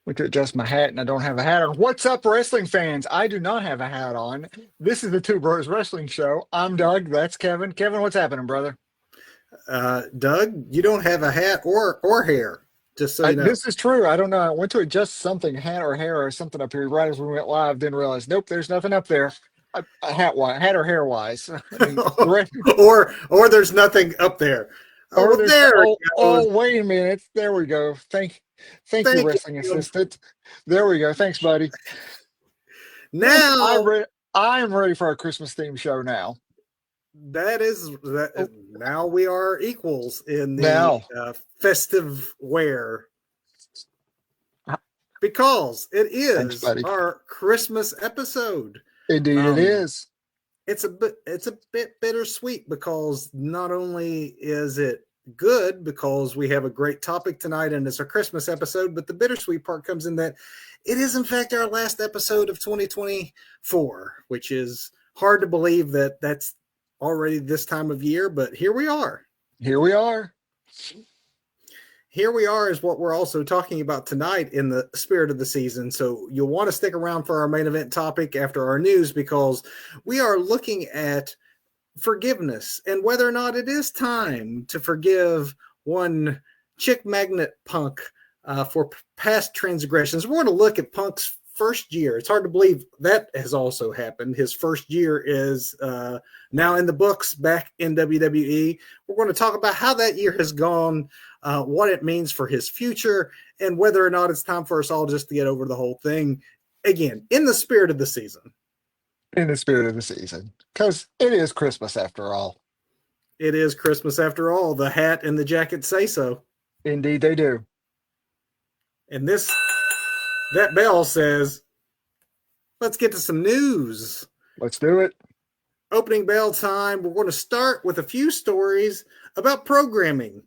Went to adjust my hat and I don't have a hat on. What's up, wrestling fans? I do not have a hat on. This is the Two Bros Wrestling Show. I'm Doug. That's Kevin. Kevin, what's happening, brother? Doug, you don't have a hat or hair, just so you know. This is true. I don't know. I went to adjust something, hat or hair or something up here right as we went live. Didn't realize. Nope, there's nothing up there. Hat or hair wise. I mean, the rest, or there's nothing up there. Oh, or well, there's there oh it goes. oh wait a minute. There we go. Thank you, Thank wrestling you. assistant. There we go. Thanks, buddy. Yes, Now I'm ready for our Christmas theme show now. that is Oh, that. Now we are equals in the now, festive wear because it thanks, is buddy. our Christmas episode. Indeed, it Um, is. it's a bit bittersweet because not only is it good because we have a great topic tonight and it's a Christmas episode, but the bittersweet part comes in that it is in fact our last episode of 2024, which is hard to believe that that's already this time of year, but here we are. Here we are. Here we are is what we're also talking about tonight in the spirit of the season. So you'll want to stick around for our main event topic after our news because we are looking at forgiveness and whether or not it is time to forgive one chick magnet Punk for past transgressions. We're going to look at Punk's first year. It's hard to believe that has also happened. His first year is now in the books back in WWE. We're going to talk about how that year has gone, what it means for his future, and whether or not it's time for us all just to get over the whole thing. Again, in the spirit of the season. In the spirit of the season. Because it is Christmas after all. It is Christmas after all. The hat and the jacket say so. Indeed, they do. And that bell says, let's get to some news. Let's do it. Opening bell time. We're going to start with a few stories about programming.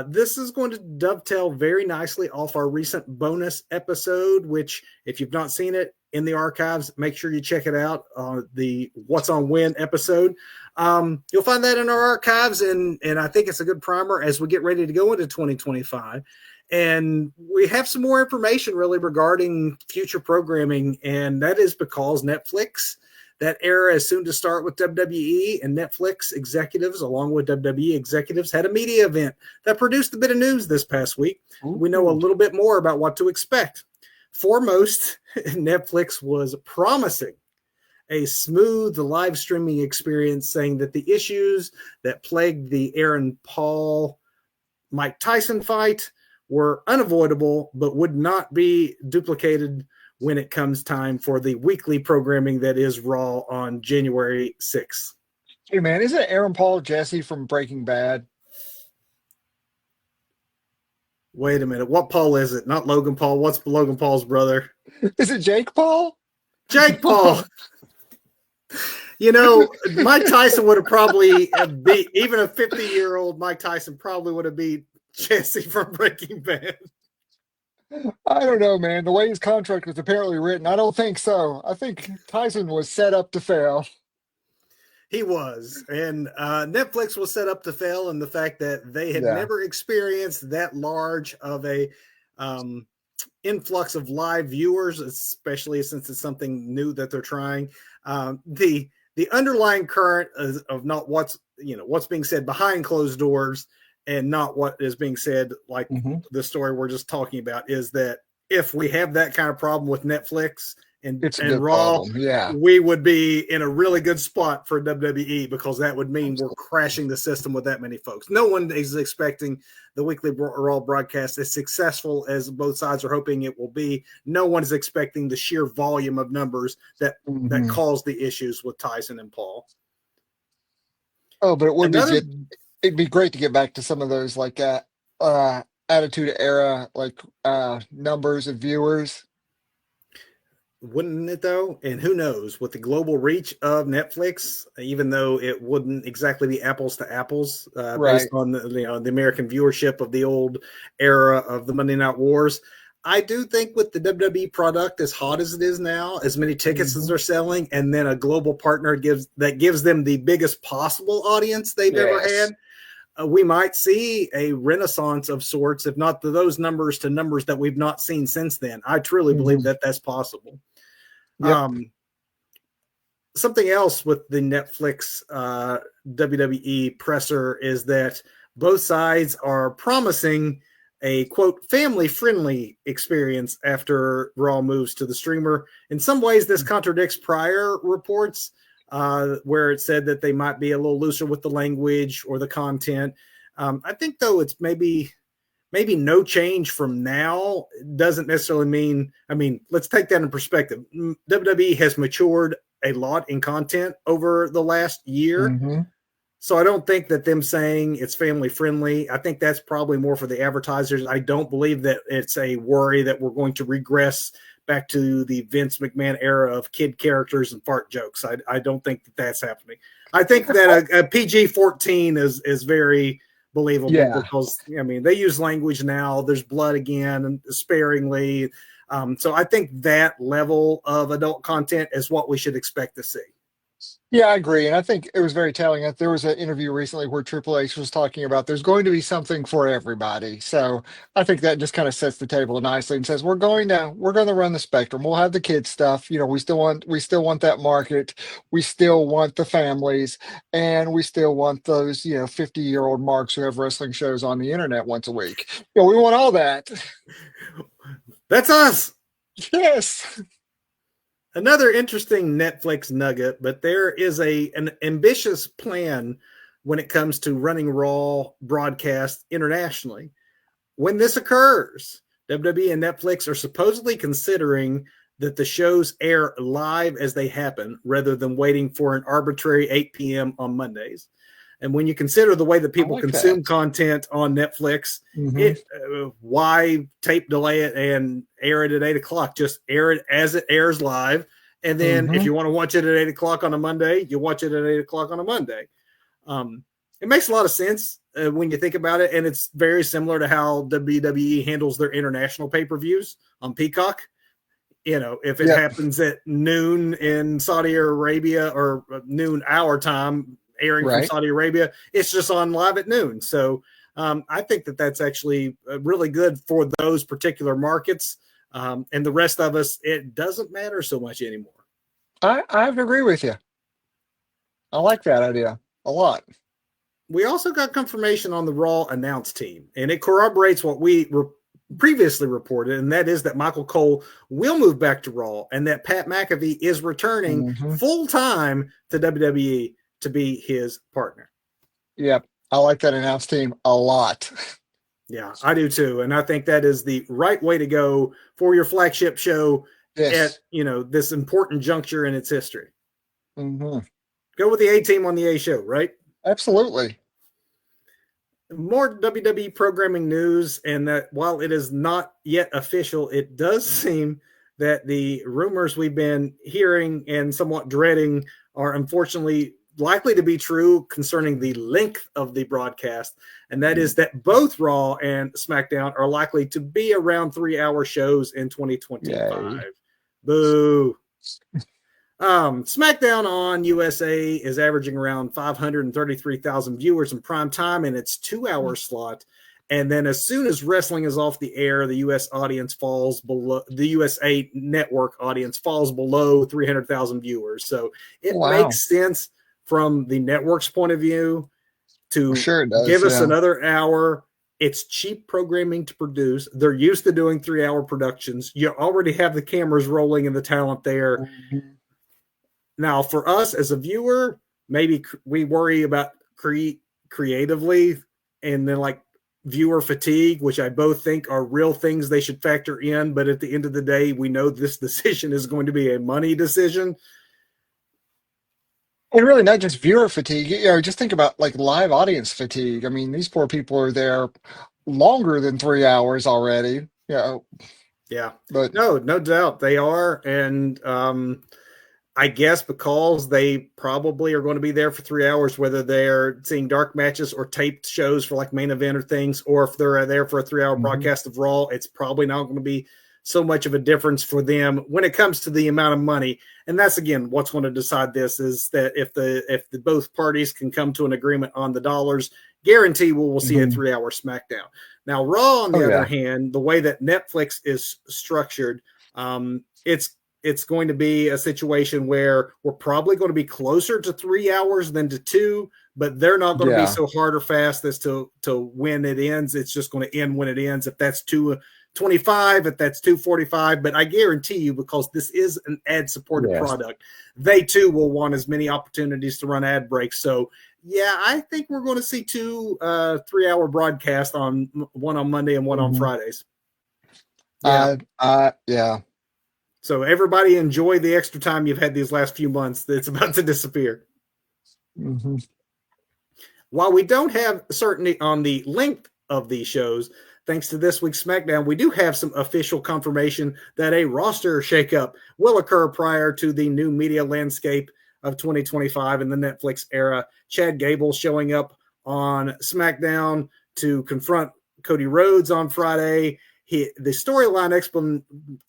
This is going to dovetail very nicely off our recent bonus episode, which, if you've not seen it in the archives, make sure you check it out. The What's on When episode. You'll find that in our archives, and I think it's a good primer as we get ready to go into 2025. And we have some more information really regarding future programming, and that is because Netflix, that era is soon to start with WWE, and Netflix executives, along with WWE executives, had a media event that produced a bit of news this past week. We know a Ooh. little bit more about what to expect. Foremost, Netflix was promising a smooth live streaming experience, saying that the issues that plagued the Aaron Paul Mike Tyson fight were unavoidable, but would not be duplicated when it comes time for the weekly programming that is Raw on January 6th. Hey, man, isn't it Aaron Paul Jesse from Breaking Bad? Wait a minute. What Paul is it? Not Logan Paul. What's Logan Paul's brother? Is it Jake Paul? Jake Paul. You know, Mike Tyson would have probably beat, even a 50-year-old Mike Tyson probably would have beat Jesse from Breaking Bad. I don't know, man. The way his contract was apparently written, I don't think so. I think Tyson was set up to fail. He was. And Netflix was set up to fail in the fact that they had Yeah. never experienced that large of a influx of live viewers, especially since it's something new that they're trying. The underlying current of not what's being said behind closed doors and not what is being said, like Mhm. the story we're just talking about, is that if we have that kind of problem with Netflix and It's a good Raw, problem. Yeah. we would be in a really good spot for WWE because that would mean we're Absolutely. crashing the system with that many folks. No one is expecting the weekly Raw broadcast as successful as both sides are hoping it will be. No one is expecting the sheer volume of numbers that Mhm. caused the issues with Tyson and Paul. Oh, but it would be Another good. It'd be great to get back to some of those like attitude era like numbers of viewers. Wouldn't it though? And who knows, with the global reach of Netflix, even though it wouldn't exactly be apples to apples based Right. on the American viewership of the old era of the Monday Night Wars, I do think with the WWE product as hot as it is now, as many tickets as Mhm. they're selling, and then a global partner gives them the biggest possible audience they've ever Yes. had. we might see a renaissance of sorts, if not those numbers to numbers that we've not seen since then. I truly believe that that's possible. Yep. Something else with the Netflix WWE presser is that both sides are promising a, quote, family-friendly experience after Raw moves to the streamer. In some ways, this contradicts prior reports where it said that they might be a little looser with the language or the content. I think, though, it's maybe no change from now doesn't necessarily mean, I mean, let's take that in perspective. WWE has matured a lot in content over the last year. Mm-hmm. So I don't think that them saying it's family friendly, I think that's probably more for the advertisers. I don't believe that it's a worry that we're going to regress back to the Vince McMahon era of kid characters and fart jokes. I don't think that that's happening. I think that a PG-14 is very believable because, I mean, they use language now. There's blood again and sparingly. So I think that level of adult content is what we should expect to see. Yeah, I agree. And I think it was very telling. There was an interview recently where Triple H was talking about there's going to be something for everybody. So I think that just kind of sets the table nicely and says we're going to run the spectrum. We'll have the kids stuff. You know, we still want that market. We still want the families, and we still want those, 50-year-old marks who have wrestling shows on the internet once a week. We want all that. That's us. Yes. Another interesting Netflix nugget, but there is an ambitious plan when it comes to running Raw broadcast internationally. When this occurs, WWE and Netflix are supposedly considering that the shows air live as they happen rather than waiting for an arbitrary 8 p.m. on Mondays. And when you consider the way that people consume content on Netflix, why tape delay it and air it at 8 o'clock? Just air it as it airs live. And then if you want to watch it at 8 o'clock on a Monday, you watch it at 8 o'clock on a Monday. It makes a lot of sense when you think about it. And it's very similar to how WWE handles their international pay-per-views on Peacock. If it happens at noon in Saudi Arabia or noon our time, airing from Saudi Arabia, it's just on live at noon. So I think that that's actually really good for those particular markets. And the rest of us, it doesn't matter so much anymore. I have to agree with you. I like that idea a lot. We also got confirmation on the Raw announce team, and it corroborates what we previously reported, and that is that Michael Cole will move back to Raw and that Pat McAfee is returning full-time to WWE to be his partner. Yep. I like that announce team a lot. Yeah, I do too. And I think that is the right way to go for your flagship show at, this important juncture in its history. Go with the A team on the A show, right? Absolutely. More WWE programming news, and that while it is not yet official, it does seem that the rumors we've been hearing and somewhat dreading are unfortunately likely to be true concerning the length of the broadcast, and that is that both Raw and SmackDown are likely to be around 3-hour shows in 2025. Yay. Boo. SmackDown on USA is averaging around 533,000 viewers in prime time in its 2-hour slot. And then as soon as wrestling is off the air, the US audience falls below, the USA network audience falls below 300,000 viewers. So it makes sense from the network's point of view to give us another hour. It's cheap programming to produce. They're used to doing 3-hour productions. You already have the cameras rolling and the talent there. Now, for us as a viewer, maybe we worry about creatively and then like viewer fatigue, which I both think are real things they should factor in. But at the end of the day, we know this decision is going to be a money decision. And really not just viewer fatigue, just think about like live audience fatigue. I mean, these poor people are there longer than 3 hours already. Yeah, but no doubt they are. And I guess because they probably are going to be there for 3 hours, whether they're seeing dark matches or taped shows for like main event or things, or if they're there for a 3-hour broadcast of Raw, it's probably not going to be so much of a difference for them when it comes to the amount of money. And that's, again, what's going to decide this is that if the both parties can come to an agreement on the dollars, guarantee we'll see a Mhm. 3-hour SmackDown. Now, Raw, on Oh the other yeah. hand, the way that Netflix is structured, it's going to be a situation where we're probably going to be closer to 3 hours than to two, but they're not going to be Yeah. so hard or fast as to when it ends. It's just going to end when it ends. If that's 2:25, if that's 2:45, but I guarantee you, because this is an ad-supported Yes. product, they too will want as many opportunities to run ad breaks. So yeah, I think we're going to see two 3-hour broadcasts, on one on Monday and one on Mhm. Fridays. Yeah. Yeah. So everybody enjoy the extra time you've had these last few months that's about to disappear. Mhm. While we don't have certainty on the length of these shows, thanks to this week's SmackDown, we do have some official confirmation that a roster shakeup will occur prior to the new media landscape of 2025 in the Netflix era. Chad Gable showing up on SmackDown to confront Cody Rhodes on Friday. The storyline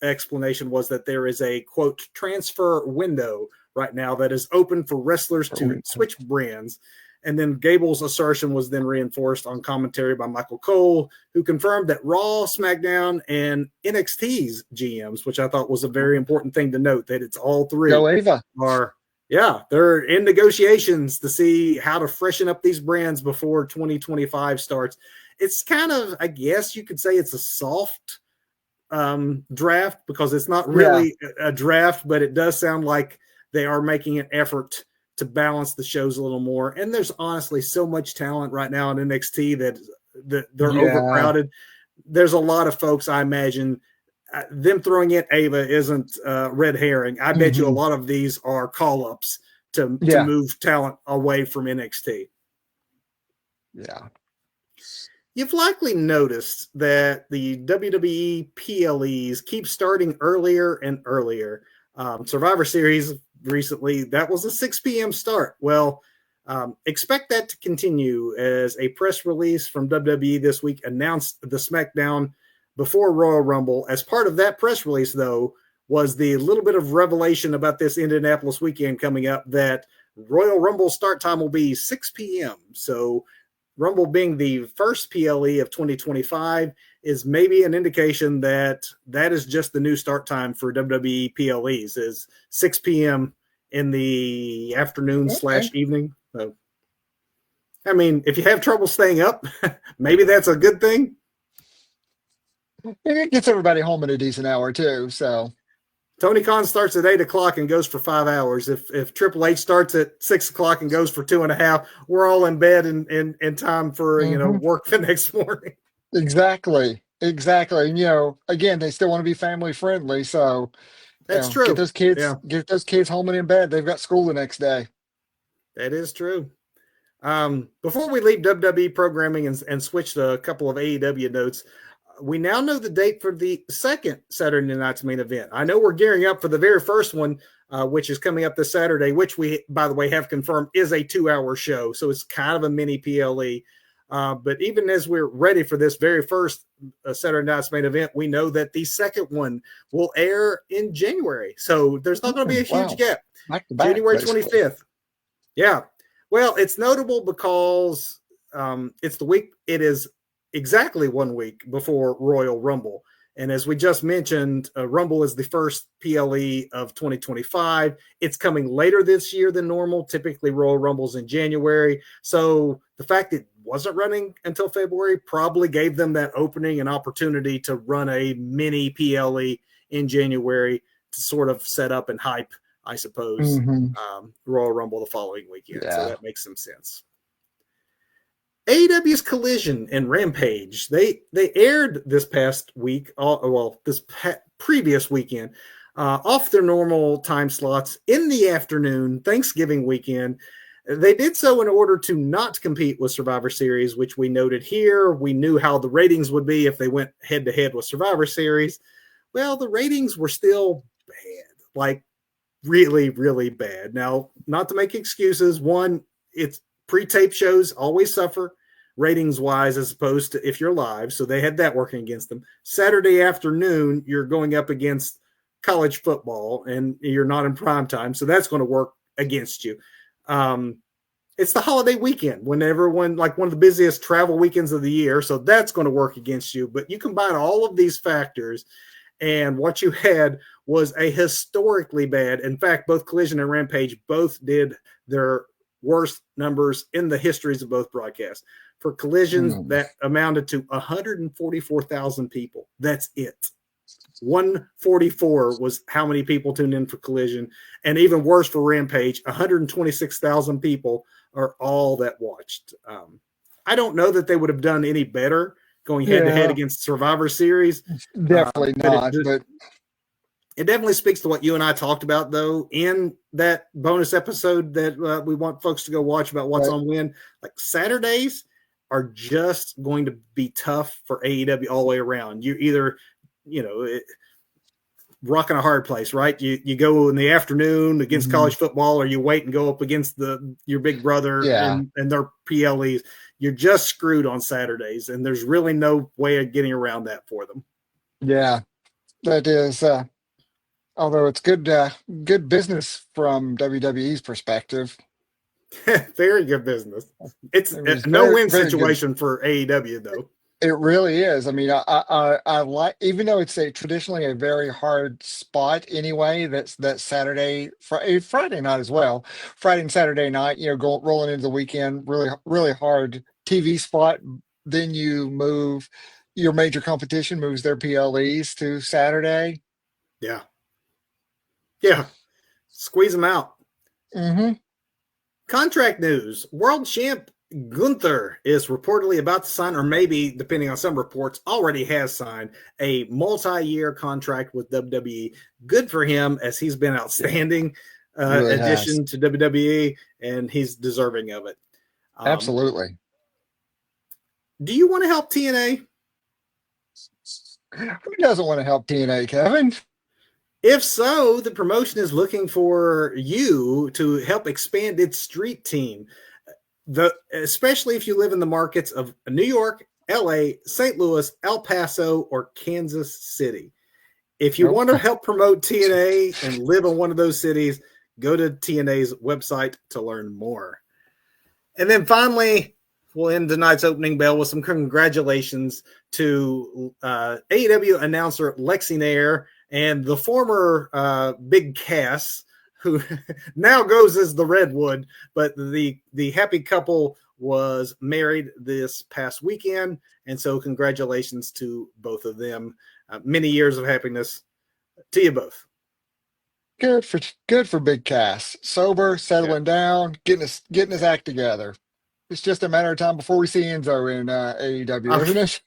explanation was that there is a, quote, transfer window right now that is open for wrestlers to switch brands. And then Gable's assertion was then reinforced on commentary by Michael Cole, who confirmed that Raw, SmackDown, and NXT's GMs, which I thought was a very important thing to note, that it's all three, Go Ava. are, yeah, they're in negotiations to see how to freshen up these brands before 2025 starts. It's kind of, I guess you could say it's a soft draft, because it's not Yeah. really a draft, but it does sound like they are making an effort to balance the shows a little more. And there's honestly so much talent right now in NXT that they're Yeah. overcrowded. There's a lot of folks, I imagine, them throwing in Ava isn't red herring. I bet you a Mhm. lot of these are call ups to Yeah. move talent away from NXT. Yeah. You've likely noticed that the WWE PLEs keep starting earlier and earlier. Survivor Series recently, that was a 6 p.m. start. Well, expect that to continue, as a press release from WWE this week announced the SmackDown before Royal Rumble. As part of that press release, though, was the little bit of revelation about this Indianapolis weekend coming up, that Royal Rumble start time will be 6 p.m. So Rumble being the first PLE of 2025 is maybe an indication that that is just the new start time for WWE PLEs, is 6 p.m. in the afternoon Okay. / evening. So, I mean, if you have trouble staying up, maybe that's a good thing. It gets everybody home in a decent hour too. So. Tony Khan starts at 8 o'clock and goes for 5 hours. If Triple H starts at 6 o'clock and goes for 2.5, we're all in bed in time for Mhm. work the next morning. Exactly. Exactly. And again, they still want to be family friendly. So, That's get true. those kids, Yeah, get those kids home and in bed. They've got school the next day. that is true. Before we leave WWE programming and switch to a couple of AEW notes, we now know the date for the second Saturday night's main event. I know we're gearing up for the very first one, which is coming up this Saturday, which we, by the way, have confirmed is a 2-hour show. So it's kind of a mini PLE. But even as we're ready for this very first Saturday night's main event, we know that the second one will air in January. So there's not going to be a huge Wow. gap. Back to back, January basically. 25th. Yeah. Well, it's notable because it's the week, it is exactly 1 week before Royal Rumble. And as we just mentioned, Rumble is the first PLE of 2025. It's coming later this year than normal. Typically, Royal Rumble's in January. So the fact that it wasn't running until February probably gave them that opening and opportunity to run a mini PLE in January to sort of set up and hype, I suppose, Hmm. Royal Rumble the following weekend. So Yeah. that makes some sense. AEW's Collision and Rampage, they aired this past week, previous weekend, off their normal time slots in the afternoon, Thanksgiving weekend. They did so in order to not compete with Survivor Series, which we noted here. We knew how the ratings would be if they went head to head with Survivor Series. Well, the ratings were still bad, like really, really bad. Now, not to make excuses. One, it's pre-tape shows always suffer ratings wise as opposed to if you're live. So they had that working against them. Saturday afternoon, you're going up against college football and you're not in prime time. So that's going to work against you. Um, it's the holiday weekend when everyone, like one of the busiest travel weekends of the year. So that's going to work against you. But you combine all of these factors, and what you had was a historically bad. In fact, both Collision and Rampage both did their worst numbers in the histories of both broadcasts. For Collisions, Mm. that amounted to 144,000 people. That's it. 144 was how many people tuned in for Collision. And even worse for Rampage, 126,000 people are all that watched. I don't know that they would have done any better going head to head Yeah, against Survivor Series. definitely But not. But it definitely speaks to what you and I talked about, though, in that bonus episode that we want folks to go watch about what's but on Win. Like Saturdays are just going to be tough for AEW all the way around. You either, rocking a hard place, right? You go in the afternoon against mhm, college football, or you wait and go up against your big brother yeah, and their PLEs. You're just screwed on Saturdays, and there's really no way of getting around that for them. yeah, that is. Although it's good business from WWE's perspective. Very good business. It's It a was very, no-win very good. situation for AEW, though. It really is. I mean, I like, even though it's a traditionally a very hard spot anyway. That's Saturday, Friday night as well. Friday and Saturday night, rolling into the weekend, really, really hard TV spot. Then you move your major competition moves their PLEs to Saturday. Yeah, yeah. Squeeze them out. Hmm. Contract news: World Champ Gunther is reportedly about to sign, or maybe, depending on some reports, already has signed a multi-year contract with WWE. Good for him, as he's been outstanding Really has. addition to WWE, and he's deserving of it. Um, Absolutely. do you want to help TNA? Who doesn't want to help TNA, Kevin? If so, the promotion is looking for you to help expand its street team. Especially if you live in the markets of New York, LA, St. Louis, El Paso, or Kansas City. If you Nope. want to help promote TNA and live in one of those cities, go to TNA's website to learn more. And then finally, we'll end tonight's opening bell with some congratulations to AEW announcer Lexi Nair and the former Big Cass, who now goes as the Redwood, but the happy couple was married this past weekend, and so congratulations to both of them. Many years of happiness to you both. Good for Big Cass. Sober, Yeah. settling down, getting his act together. It's just a matter of time before we see Enzo in AEW, Um, isn't it?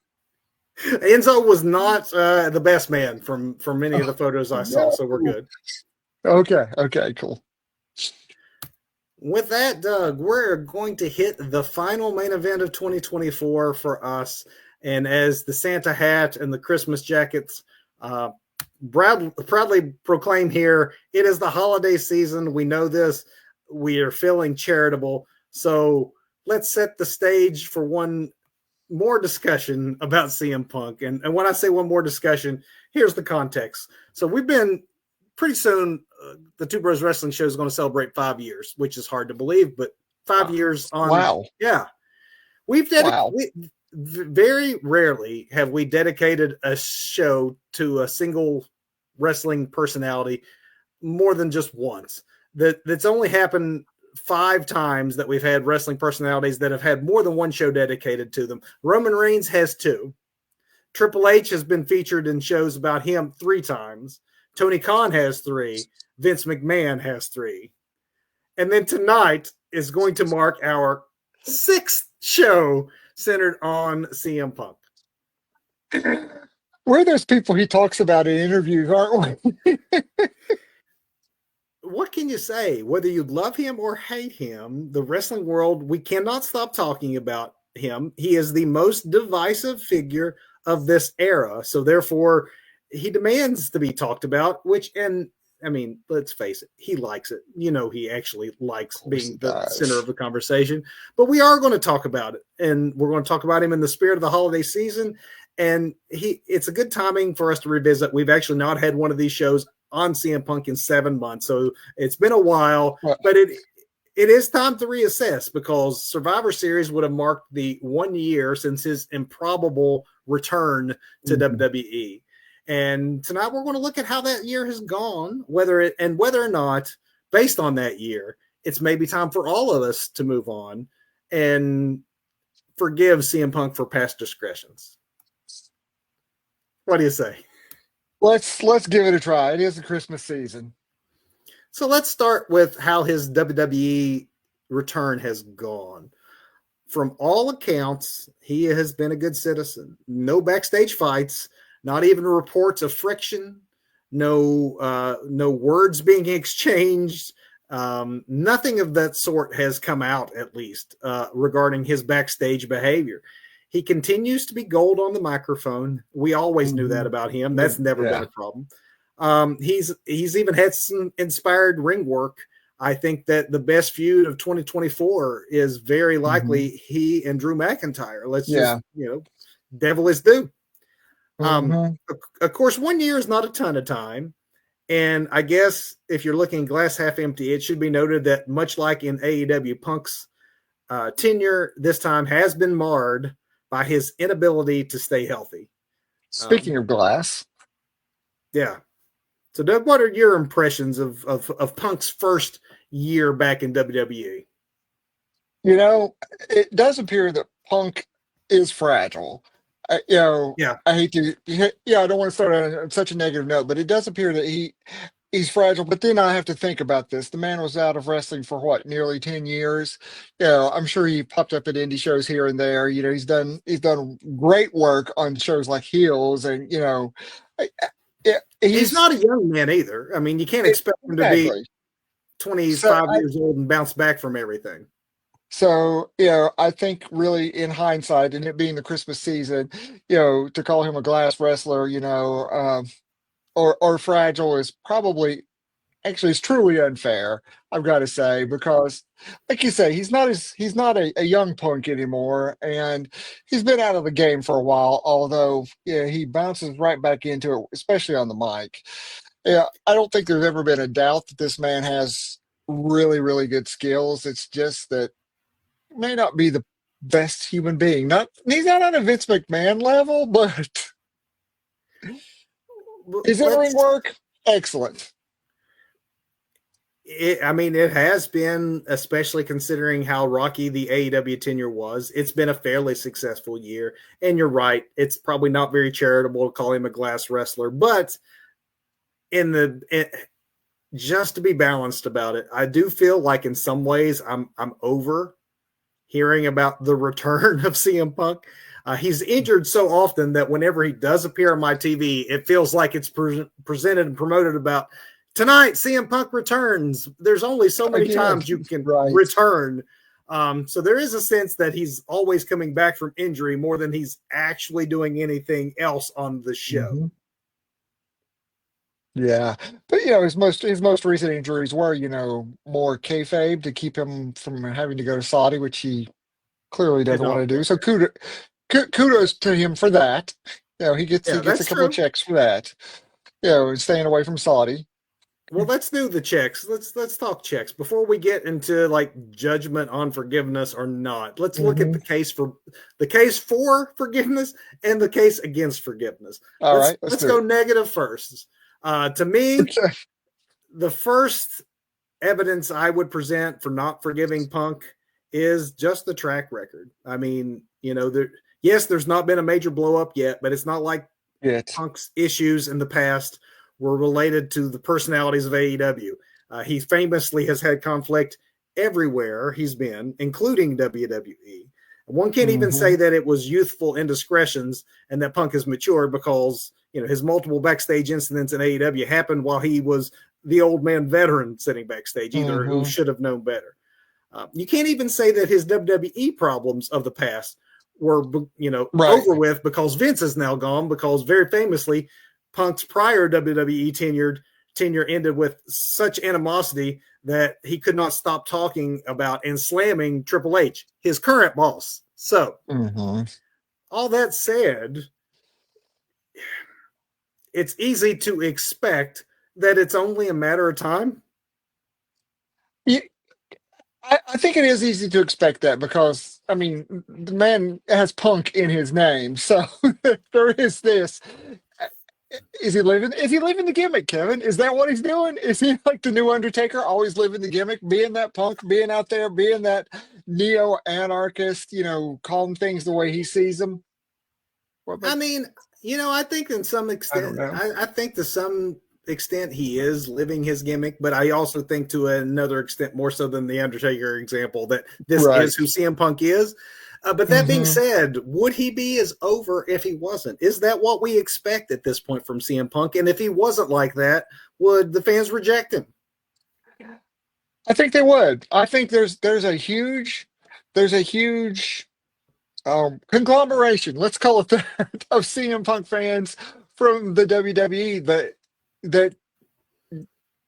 Enzo was not the best man from many of the Oh, photos I saw, no. so we're good. Okay, okay, cool. With that, Doug, we're going to hit the final main event of 2024 for us. And as the Santa hat and the Christmas jackets proudly proclaim here, it is the holiday season. We know this. We are feeling charitable. So let's set the stage for one more discussion about CM Punk. And when I say one more discussion, here's the context. So we've been pretty soon, the Two Bros Wrestling Show is going to celebrate 5 years, which is hard to believe, but 5 years on, Wow, yeah. We've wow. very rarely have we dedicated a show to a single wrestling personality more than just once. That's only happened 5 times that we've had wrestling personalities that have had more than one show dedicated to them. Roman Reigns has 2. Triple H has been featured in shows about him 3 times. Tony Khan has 3. Vince McMahon has 3. And then tonight is going to mark our 6th show centered on CM Punk. We're those people he talks about in interviews, aren't we? What can you say? Whether you love him or hate him, the wrestling world, we cannot stop talking about him. He is the most divisive figure of this era. So therefore, he demands to be talked about, which, and I mean, let's face it, he likes it. He actually likes Of course being he the center of does. the conversation. But we are going to talk about it, and we're going to talk about him in the spirit of the holiday season. And it's a good timing for us to revisit. We've actually not had one of these shows on CM Punk in 7 months, so it's been a while. Well, But it is time to reassess because Survivor Series would have marked the 1 year since his improbable return to Mhm. WWE. And tonight we're going to look at how that year has gone, whether or not, based on that year, it's maybe time for all of us to move on and forgive CM Punk for past discretions. What do you say? Let's give it a try. It is the Christmas season. So let's start with how his WWE return has gone. From all accounts, he has been a good citizen. No backstage fights, not even reports of friction, no words being exchanged. Nothing of that sort has come out, at least, regarding his backstage behavior. He continues to be gold on the microphone. We always knew that Mhm. about him. That's never been Yeah. a problem. He's even had some inspired ring work. I think that the best feud of 2024 is very likely Mhm. he and Drew McIntyre. Let's just, Yeah. devil is due. Um, Mhm. of course, 1 year is not a ton of time. And I guess if you're looking glass half empty, it should be noted that much like in AEW, Punk's tenure this time has been marred by his inability to stay healthy. Speaking of glass, Yeah. So, Doug, what are your impressions of Punk's first year back in WWE? you know, it does appear that Punk is fragile. Yeah. I hate to, yeah, I don't want to start on such a negative note, but it does appear that he's fragile. But then I have to think about this. The man was out of wrestling for what, nearly 10 years. I'm sure he popped up at indie shows here and there. He's done great work on shows like Heels, and I- He's he's not a young man either. I mean, you can't expect him to be exactly. So 25 years old and bounce back from everything. I think really in hindsight, and it being the Christmas season, to call him a glass wrestler, or fragile is probably actually it's truly unfair. I've got to say, because like you say, he's not a young punk anymore, and he's been out of the game for a while. Although, yeah, he bounces right back into it, especially on the mic. Yeah, I don't think there's ever been a doubt that this man has really, really good skills. It's just that may not be the best human being. Not he's not on a Vince McMahon level, but his in-ring Let's. work, excellent. I mean, it has been, especially considering how rocky the AEW tenure was. It's been a fairly successful year, and you're right. It's probably not very charitable to call him a glass wrestler, but in the just to be balanced about it, I do feel like in some ways I'm over hearing about the return of CM Punk. He's injured so often that whenever he does appear on my TV, it feels like it's presented and promoted about tonight. CM Punk returns. There's only so many Again, times you can right. return. So there is a sense that he's always coming back from injury more than he's actually doing anything else on the show. Hmm. Yeah, but his most recent injuries were more kayfabe to keep him from having to go to Saudi, which he clearly Did doesn't want not to do. want So to. kudos to him for that. He Yeah, gets a that's couple of true. checks for that. Staying away from Saudi. Well, let's do the checks. Let's talk checks before we get into like judgment on forgiveness or not. Let's look at Hmm. the case for forgiveness and the case against forgiveness. All Let's right, let's let's do go it. negative first. To me, Okay. the first evidence I would present for not forgiving Punk is just the track record. I mean, yes, there's not been a major blow up yet, but it's not like It. Punk's issues in the past were related to the personalities of AEW. He famously has had conflict everywhere he's been, including WWE. One can't even say Hmm. that it was youthful indiscretions and that Punk has matured because his multiple backstage incidents in AEW happened while he was the old man veteran sitting backstage, either who Hmm. should have known better. You can't even say that his WWE problems of the past were, Right. over with because Vince is now gone. Because very famously, Punk's prior WWE tenure ended with such animosity that he could not stop talking about and slamming Triple H, his current boss. So, Hmm. all that said, it's easy to expect that it's only a matter of time. I think it is easy to expect that because I mean the man has Punk in his name, so there is this. Uh, Is he living? Is he living the gimmick, Kevin? Is that what he's doing? Is he like the new Undertaker, always living the gimmick, being that Punk, being out there, being that neo anarchist? Calling things the way he sees them. Well, I but mean, I think in some I don't extent, know. I think to some extent he is living his gimmick, but I also think to another extent, more so than the Undertaker example, that this Right. is who CM Punk is. But that being Hmm. said, would he be as over if he wasn't? Is that what we expect at this point from CM Punk? And if he wasn't like that, would the fans reject him? I think they would. I think there's a huge conglomeration, let's call it that, of CM Punk fans from the WWE that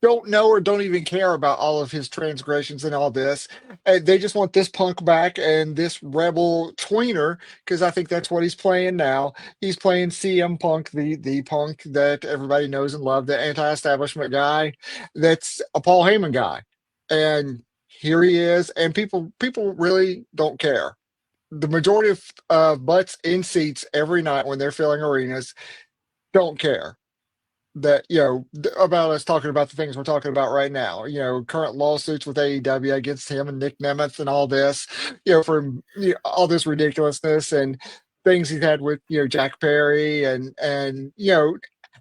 don't know or don't even care about all of his transgressions and all this. And they just want this Punk back and this rebel tweener because I think that's what he's playing now. He's playing CM Punk, the Punk that everybody knows and loves, the anti-establishment guy, that's a Paul Heyman guy, and here he is, and people really don't care. The majority of butts in seats every night when they're filling arenas don't care that about us talking about the things we're talking about right now. Current lawsuits with AEW against him and Nick Nemeth and all this. From all this ridiculousness and things he's had with Jack Perry and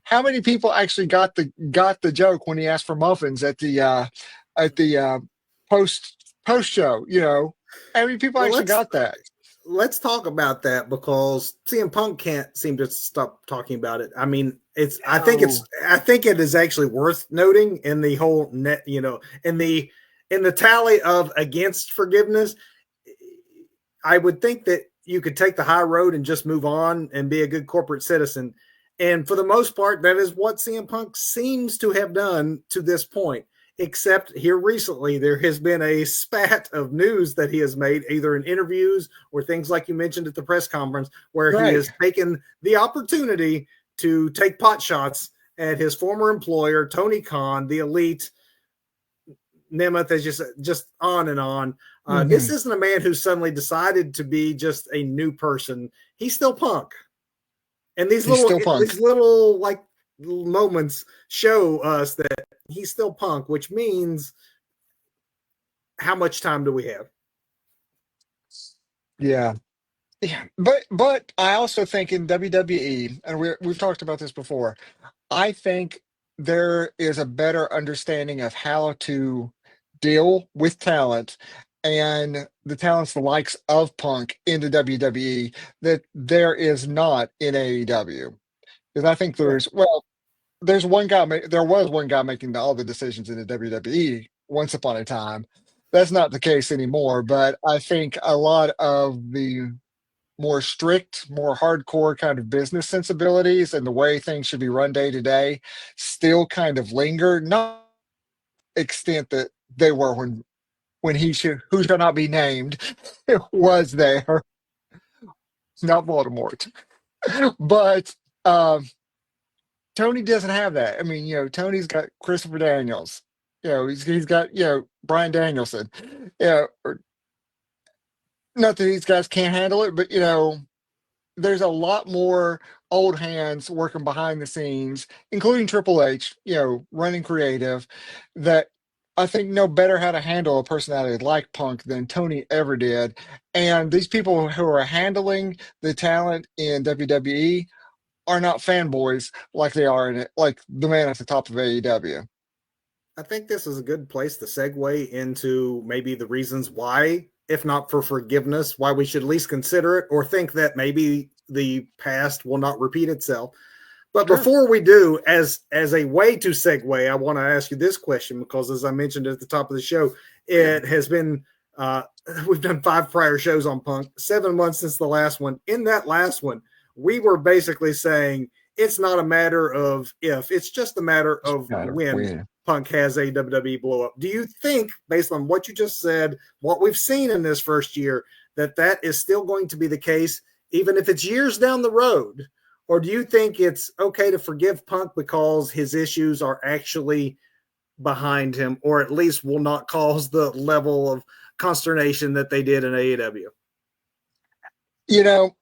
how many people actually got the joke when he asked for muffins at the post show. How many people Well, actually let's got that? let's talk about that because CM Punk can't seem to stop talking about it. I mean, it's No. I think it is actually worth noting in the whole net, in the tally of against forgiveness. I would think that you could take the high road and just move on and be a good corporate citizen. And for the most part, that is what CM Punk seems to have done to this point. Except here recently, there has been a spat of news that he has made, either in interviews or things like you mentioned at the press conference, where he Right. has taken the opportunity to take pot shots at his former employer, Tony Khan, the elite, Nemeth, is just on and on. This Hmm. isn't a man who suddenly decided to be just a new person. He's still Punk, and He's still Punk. these little like moments show us that he's still Punk, which means how much time do we have? Yeah. Yeah, but I also think in WWE, and we've talked about this before, I think there is a better understanding of how to deal with talent and the talents the likes of Punk in the WWE that there is not in AEW. Because I think Right. there was one guy making all the decisions in the WWE once upon a time. That's not the case anymore, but I think a lot of the more strict, more hardcore kind of business sensibilities and the way things should be run day to day still kind of linger, not extent that they were when he should who shall not be named Right. was there, not Voldemort. But Tony doesn't have that. I mean, Tony's got Christopher Daniels. He's got Brian Danielson. Or not that these guys can't handle it, but there's a lot more old hands working behind the scenes, including Triple H, running creative, that I think know better how to handle a personality like Punk than Tony ever did. And these people who are handling the talent in WWE are not fanboys like they are in it, like the man at the top of AEW. I think this is a good place to segue into maybe the reasons why, if not for forgiveness, why we should at least consider it or think that maybe the past will not repeat itself. But Sure. before we do, as a way to segue, I want to ask you this question because, as I mentioned at the top of the show, Yeah. it has been we've done 5 prior shows on Punk, 7 months since the last one. In that last one, we were basically saying it's not a matter of if, it's just a matter of Kind of when weird. Punk has a WWE blow up. Do you think, based on what you just said, what we've seen in this first year, that that is still going to be the case, even if it's years down the road? Or do you think it's okay to forgive Punk because his issues are actually behind him, or at least will not cause the level of consternation that they did in AEW. You know,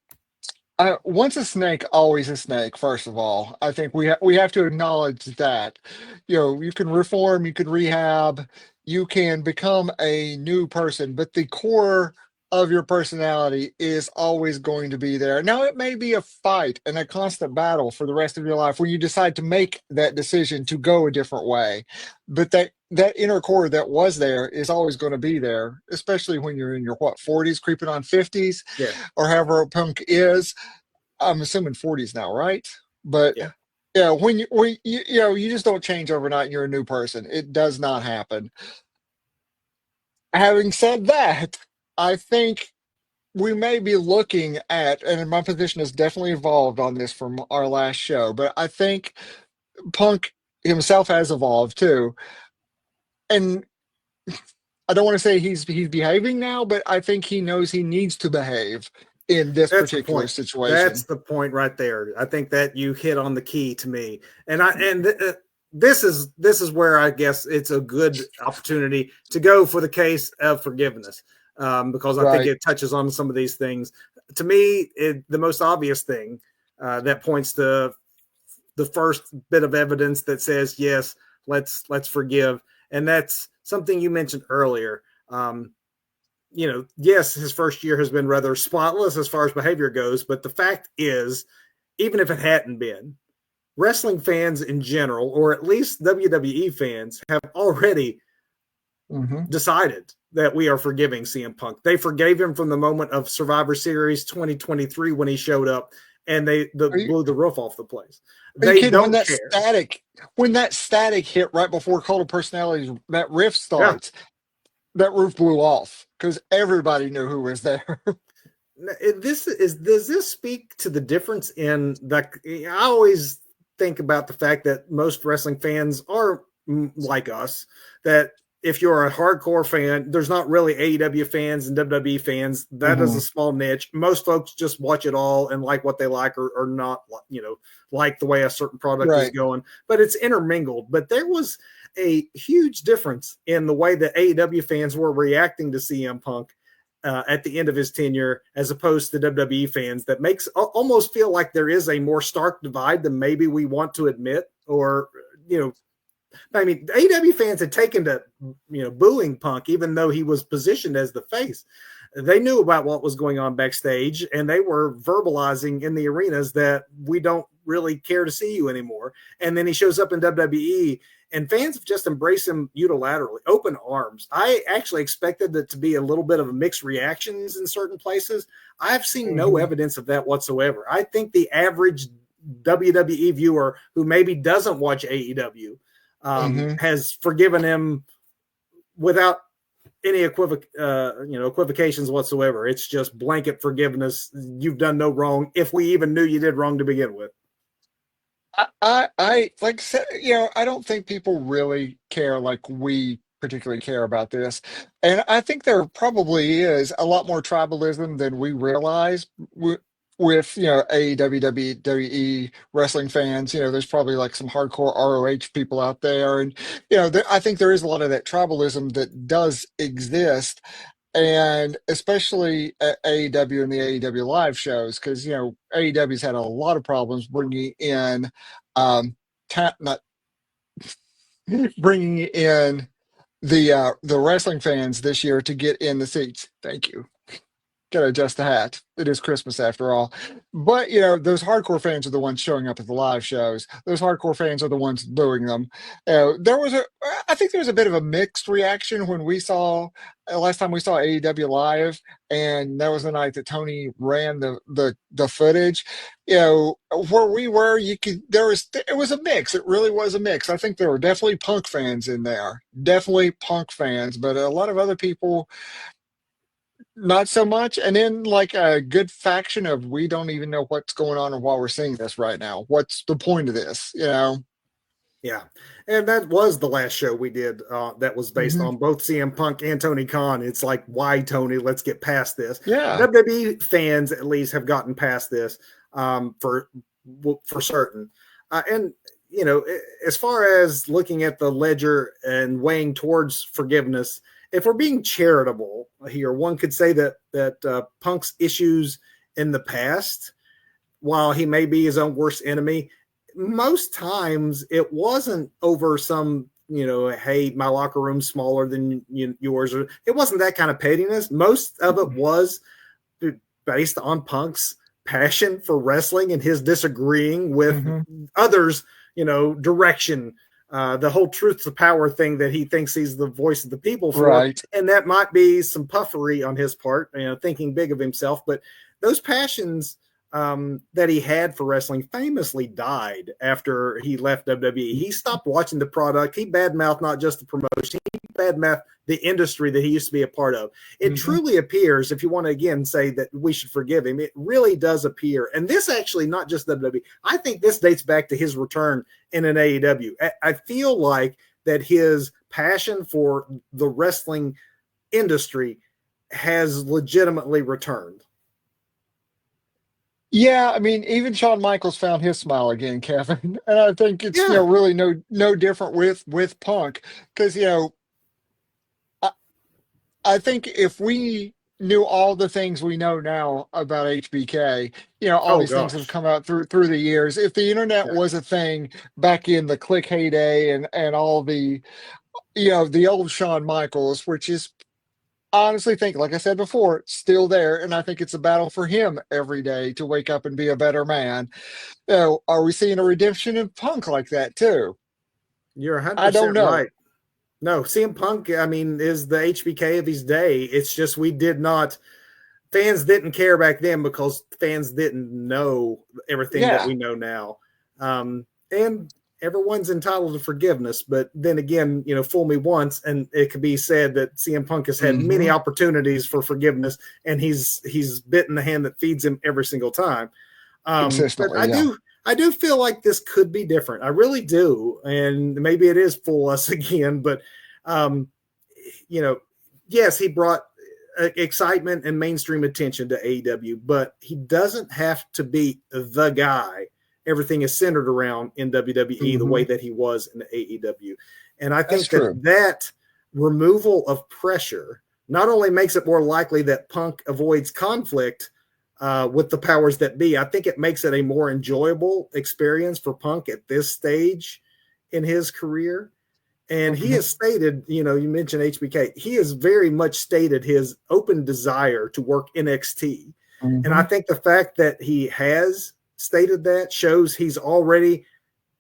once a snake, always a snake. First of all, I think we have to acknowledge that. You can reform, you can rehab, you can become a new person, but the core of your personality is always going to be there. Now, it may be a fight and a constant battle for the rest of your life when you decide to make that decision to go a different way, but that inner core that was there is always going to be there, especially when you're in your what 40s, creeping on 50s, Yeah, or however a punk is. I'm assuming 40s now, right? But yeah. yeah, when you just don't change overnight and you're a new person. It does not happen. Having said that, I think we may be looking at, and my position has definitely evolved on this from our last show, but I think Punk himself has evolved too. And I don't want to say he's behaving now, but I think he knows he needs to behave in this That's the particular point. That's situation. the point right there. I think that you hit on the key to me. This is where I guess it's a good opportunity to go for the case of forgiveness, because I think Right. it touches on some of these things. To me, the most obvious thing that points to the first bit of evidence that says yes, let's forgive, and that's something you mentioned earlier. Yes, his first year has been rather spotless as far as behavior goes, but the fact is, even if it hadn't been, wrestling fans in general, or at least WWE fans, have already Hmm. decided that we are forgiving CM Punk. They forgave him from the moment of Survivor Series 2023 when he showed up and they blew the roof off the place. Are you They kidding? don't care. When that static hit right before Cult of Personalities, that riff Yeah. starts, that roof blew off because everybody knew who was there. Does this speak to the difference in the? I always think about the fact that most wrestling fans are like us. That if you're a hardcore fan, there's not really AEW fans and WWE fans. That is Hmm. a small niche. Most folks just watch it all and like what they like or not. Like the way a certain product is Right. going, but it's intermingled. But there was a huge difference in the way that AEW fans were reacting to CM Punk at the end of his tenure, as opposed to WWE fans. That makes almost feel like there is a more stark divide than maybe we want to admit. Or, I mean, AEW fans had taken to, booing Punk, even though he was positioned as the face. They knew about what was going on backstage, and they were verbalizing in the arenas that we don't really care to see you anymore. And then he shows up in WWE, and fans have just embraced him unilaterally, open arms. I actually expected it to be a little bit of a mixed reactions in certain places. I've seen no Hmm. evidence of that whatsoever. I think the average WWE viewer who maybe doesn't watch AEW Hmm. has forgiven him without any equivocations whatsoever. It's just blanket forgiveness. You've done no wrong. If we even knew you did wrong to begin with. Like I said, I don't think people really care like we particularly care about this. And I think there probably is a lot more tribalism than we realize with, AEW, WWE wrestling fans. There's probably like some hardcore ROH people out there. And, I think there is a lot of that tribalism that does exist, and especially at AEW and the AEW live shows, because AEW's had a lot of problems bringing in, not bringing in the wrestling fans this year to get in the seats. Thank you. Gotta adjust the hat. It is Christmas after all. But those hardcore fans are the ones showing up at the live shows. Those hardcore fans are the ones booing them. I think there was a bit of a mixed reaction when we saw last time we saw AEW live, and that was the night that Tony ran the footage. Where we were, it was a mix. It really was a mix. I think there were definitely Punk fans in there, definitely Punk fans, but a lot of other people not so much. And then like a good faction of we don't even know what's going on and why we're seeing this right now. What's the point of this? Yeah. And that was the last show we did that was based Hmm. on both CM Punk and Tony Khan. It's like, why, Tony? Let's get past this. Yeah. WWE fans, at least, have gotten past this for certain. And, as far as looking at the ledger and weighing towards forgiveness, if we're being charitable here, one could say that Punk's issues in the past, while he may be his own worst enemy, most times it wasn't over some, hey, my locker room's smaller than yours, or it wasn't that kind of pettiness. Most of it was based on Punk's passion for wrestling and his disagreeing with others, direction, the whole truth to power thing that he thinks he's the voice of the people for. Right. And that might be some puffery on his part, thinking big of himself. But those passions that he had for wrestling famously died after he left WWE. He stopped watching the product. He badmouthed not just the promotion, he badmouthed the industry that he used to be a part of. It truly appears, if you want to again say that we should forgive him, it really does appear. And this actually not just WWE. I think this dates back to his return in an AEW. I feel like that his passion for the wrestling industry has legitimately returned. Yeah, I mean, even Shawn Michaels found his smile again, Kevin, and I think it's really no different with Punk because I, I think if we knew all the things we know now about HBK, all Oh these things that have gosh. come out through the years. If the internet Yeah. was a thing back in the click heyday and all the the old Shawn Michaels, which is honestly think, like I said before, still there, and I think it's a battle for him every day to wake up and be a better man. Are we seeing a redemption in Punk like that too? You're I don't 100% know. right. No, CM Punk, I mean, is the HBK of his day. It's just fans didn't care back then because fans didn't know everything that Yeah. we know now. And everyone's entitled to forgiveness. But then again, fool me once, and it could be said that CM Punk has had many Hmm. opportunities for forgiveness, and he's bitten the hand that feeds him every single time. But Consistently, I yeah. do feel like this could be different. I really do, and maybe it is fool us again. But um, yes, he brought excitement and mainstream attention to AEW, but he doesn't have to be the guy everything is centered around in WWE the way Hmm. that he was in the AEW. And I That's think true. that removal of pressure not only makes it more likely that Punk avoids conflict with the powers that be, I think it makes it a more enjoyable experience for Punk at this stage in his career. And he Hmm. has stated, you mentioned HBK, he has very much stated his open desire to work NXT. And I Hmm. think the fact that he has stated that shows he's already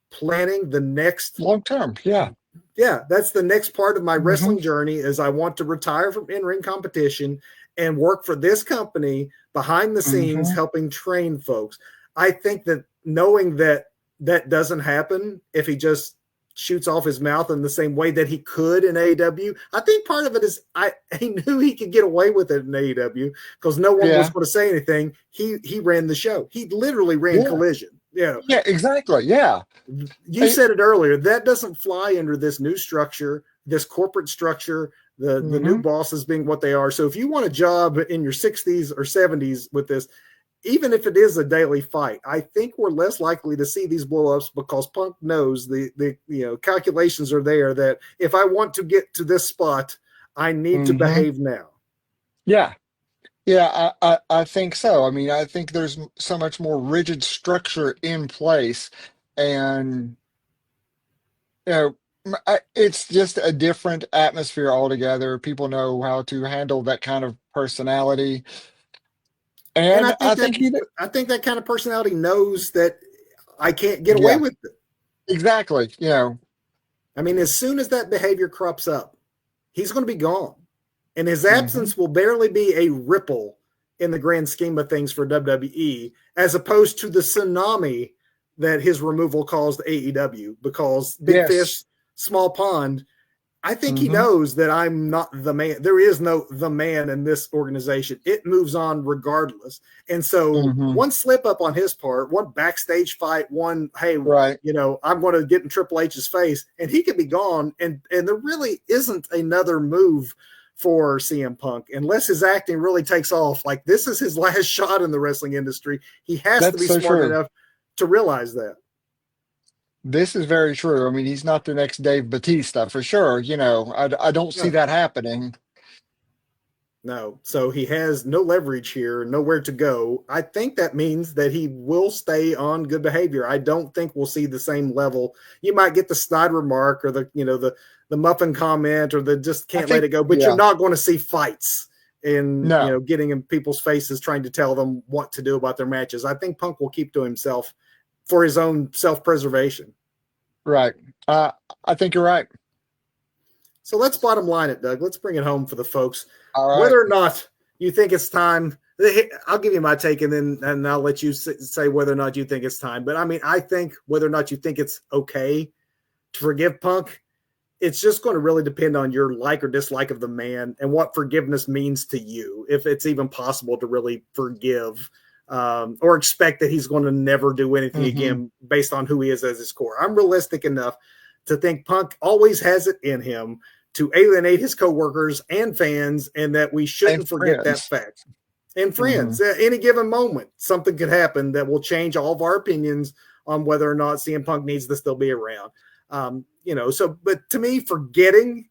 planning the next. Long term, yeah. Yeah, that's the next part of my Hmm. wrestling journey is I want to retire from in-ring competition and work for this company behind the scenes Hmm. helping train folks. I think that knowing that that doesn't happen if he just shoots off his mouth in the same way that he could in AEW. I think part of it is he knew he could get away with it in AEW because no one was Yeah. going to say anything. He ran the show. He literally ran Yeah. Collision. Yeah. Exactly. Yeah. You said it earlier. That doesn't fly under this new structure, this corporate structure, the new Hmm. bosses being what they are. So if you want a job in your 60s or 70s with this, even if it is a daily fight, I think we're less likely to see these blowups because Punk knows the calculations are there that if I want to get to this spot, I need to Hmm. behave now. Yeah. Yeah, I think so. I mean, I think there's so much more rigid structure in place, and you know, it's just a different atmosphere altogether. People know how to handle that kind of personality, And and I think he did I think that kind of personality knows that I can't get away yeah, with it. exactly. I mean, as soon as that behavior crops up, he's going to be gone. And his Hmm. absence will barely be a ripple in the grand scheme of things for WWE, as opposed to the tsunami that his removal caused AEW because big fish, Yes. small pond. I think he Hmm. knows that I'm not the man. There is no the man in this organization. It moves on regardless. And so Hmm. one slip up on his part, one backstage fight, one, hey, Right. I'm going to get in Triple H's face and he could be gone. And there really isn't another move for CM Punk unless his acting really takes off. Like this is his last shot in the wrestling industry. He has to That's be so smart true. enough to realize that. This is very true. I mean, he's not the next Dave Batista for sure. I don't see No, that happening. no. So he has no leverage here, nowhere to go. I think that means that he will stay on good behavior. I don't think we'll see the same level. You might get the snide remark or the muffin comment or the just I can't let think, it go, but you're yeah, not going to see fights in no, getting in people's faces trying to tell them what to do about their matches. I think Punk will keep to himself for his own self-preservation. right. Uh, I think you're right. So let's bottom line it, Doug. Let's bring it home for the folks. All right. Whether or not you think it's time, I'll give you my take, and I'll let you say whether or not you think it's time. But I mean, I think whether or not you think it's okay to forgive Punk, it's just going to really depend on your like or dislike of the man and what forgiveness means to you. If it's even possible to really forgive, or expect that he's going to never do anything Hmm. again based on who he is as his core. I'm realistic enough to think Punk always has it in him to alienate his coworkers and fans, and that we And shouldn't forget that friends. fact. And Hmm. friends, at any given moment, something could happen that will change all of our opinions on whether or not CM Punk needs to still be around. But to me, forgetting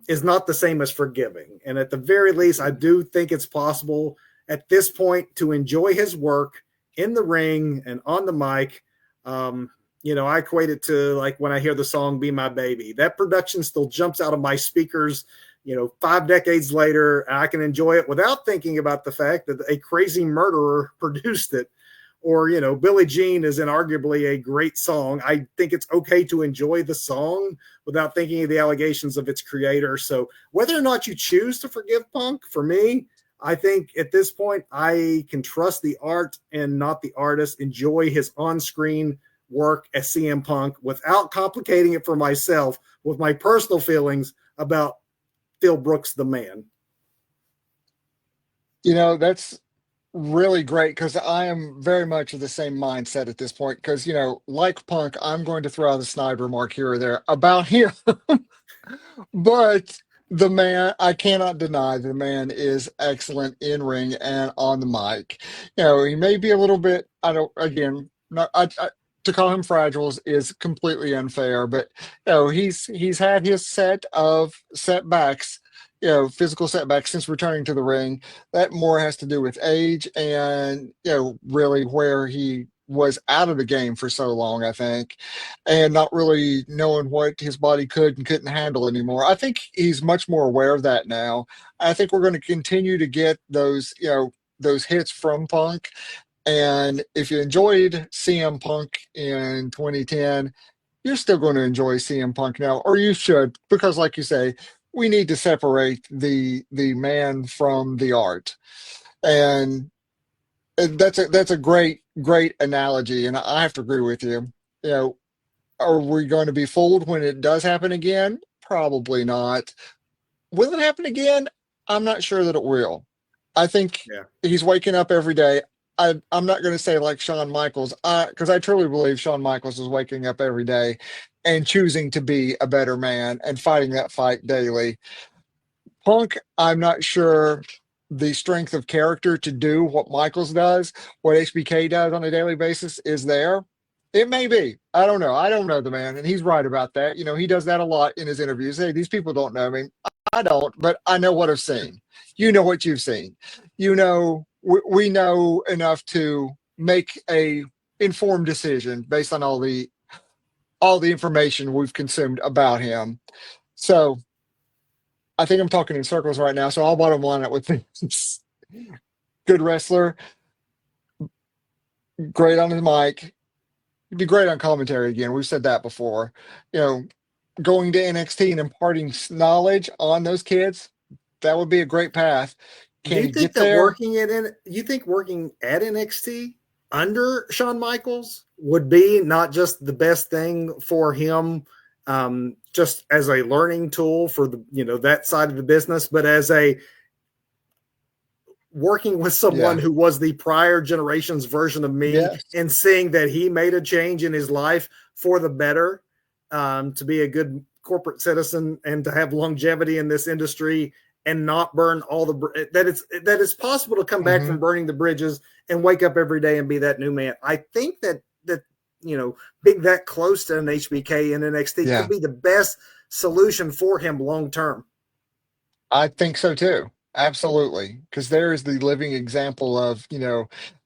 is not the same as forgiving. And at the very least, I do think it's possible at this point to enjoy his work in the ring and on the mic. I equate it to like when I hear the song Be My Baby. That production still jumps out of my speakers, 5 decades later, and I can enjoy it without thinking about the fact that a crazy murderer produced it. Or, Billie Jean is inarguably a great song. I think it's okay to enjoy the song without thinking of the allegations of its creator. So whether or not you choose to forgive Punk, for me, I think at this point I can trust the art and not the artist, enjoy his on-screen work as CM Punk without complicating it for myself with my personal feelings about Phil Brooks, the man. That's really great because I am very much of the same mindset at this point. Because, like Punk, I'm going to throw out a snide remark here or there about him. But the man, I cannot deny the man is excellent in ring and on the mic. He may be a little bit, I don't, again, not, to call him fragile is completely unfair, but he's had his set of setbacks, physical setbacks since returning to the ring. That more has to do with age and really where he was out of the game for so long, I think, and not really knowing what his body could and couldn't handle anymore. I think he's much more aware of that now. I think we're going to continue to get those hits from Punk. And if you enjoyed CM Punk in 2010, you're still going to enjoy CM Punk now, or you should, because like you say, we need to separate the man from the art. And that's a great analogy, and I have to agree with you. You know, are we going to be fooled when it does happen again? Probably not. Will it happen again? I'm not sure that it will. I think Yeah. he's waking up every day. I'm not going to say like Shawn Michaels, because I truly believe Shawn Michaels is waking up every day and choosing to be a better man and fighting that fight daily. Punk, I'm not sure the strength of character to do what Michaels does, what HBK does on a daily basis is there. It may be. I don't know. I don't know the man, and he's right about that. He does that a lot in his interviews. Hey, these people don't know me. I don't, but I know what I've seen. You know what you've seen. We know enough to make a informed decision based on all the information we've consumed about him. So I think I'm talking in circles right now, so I'll bottom line it with this. Good wrestler, great on his mic. He'd be great on commentary again. We've said that before. You know, Going to NXT and imparting knowledge on those kids, that would be a great path. Do Can you he think get that there? you think working at NXT under Shawn Michaels would be not just the best thing for him, just as a learning tool for that side of the business, but as a working with someone Yeah. who was the prior generation's version of me Yes. and seeing that he made a change in his life for the better, to be a good corporate citizen and to have longevity in this industry and not burn all the that it's possible to come back Hmm. from burning the bridges and wake up every day and be that new man. I think that being that close to an HBK in NXT could Yeah, be the best solution for him long term. I think so too. Absolutely. Because there is the living example of,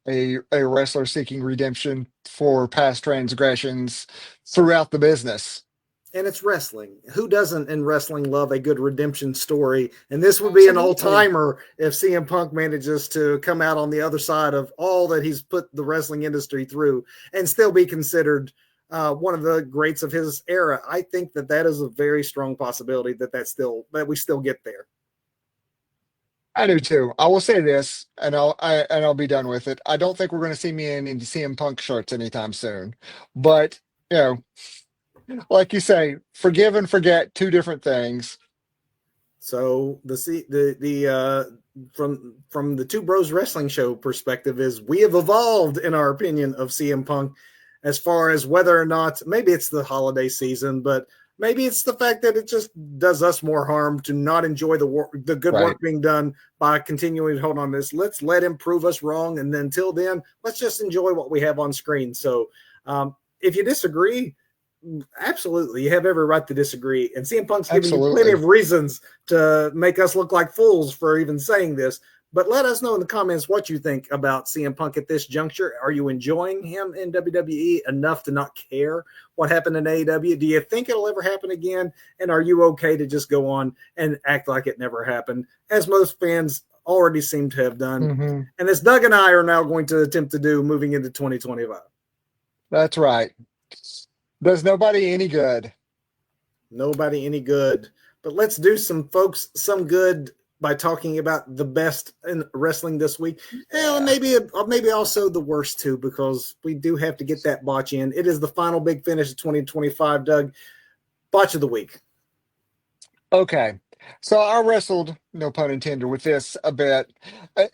a wrestler seeking redemption for past transgressions throughout the business. And it's wrestling. Who doesn't in wrestling love a good redemption story? And this would be an Absolutely. all-timer if CM Punk manages to come out on the other side of all that he's put the wrestling industry through and still be considered one of the greats of his era. I think that is a very strong possibility that we still get there. I do too. I will say this, and I'll be done with it. I don't think we're going to see me in CM Punk shirts anytime soon. But you know, like you say, forgive and forget, two different things. So from the Two Bros Wrestling Show perspective is we have evolved in our opinion of CM Punk as far as whether or not maybe it's the holiday season, but maybe it's the fact that it just does us more harm to not enjoy the good Right. work being done by continuing to hold on to this. Let's let him prove us wrong, and then until then, let's just enjoy what we have on screen. So if you disagree, absolutely, you have every right to disagree. And CM Punk's giving you plenty Absolutely. of reasons to make us look like fools for even saying this. But let us know in the comments what you think about CM Punk at this juncture. Are you enjoying him in WWE enough to not care what happened in AEW? Do you think it'll ever happen again? And are you okay to just go on and act like it never happened, as most fans already seem to have done? Hmm. And as Doug and I are now going to attempt to do moving into 2025. That's right. Does nobody any good. Nobody any good. But let's do some some good by talking about the best in wrestling this week. And Yeah. maybe also the worst too, because we do have to get that botch in. It is the final big finish of 2025, Doug. Botch of the week. Okay. So I wrestled, no pun intended, with this a bit. Uh,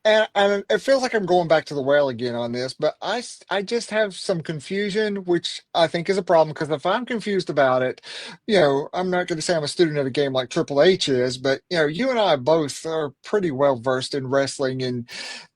and it feels like I'm going back to the well again on this, but I just have some confusion, which I think is a problem because if I'm confused about it, I'm not going to say I'm a student of a game like Triple H is, but you and I both are pretty well versed in wrestling,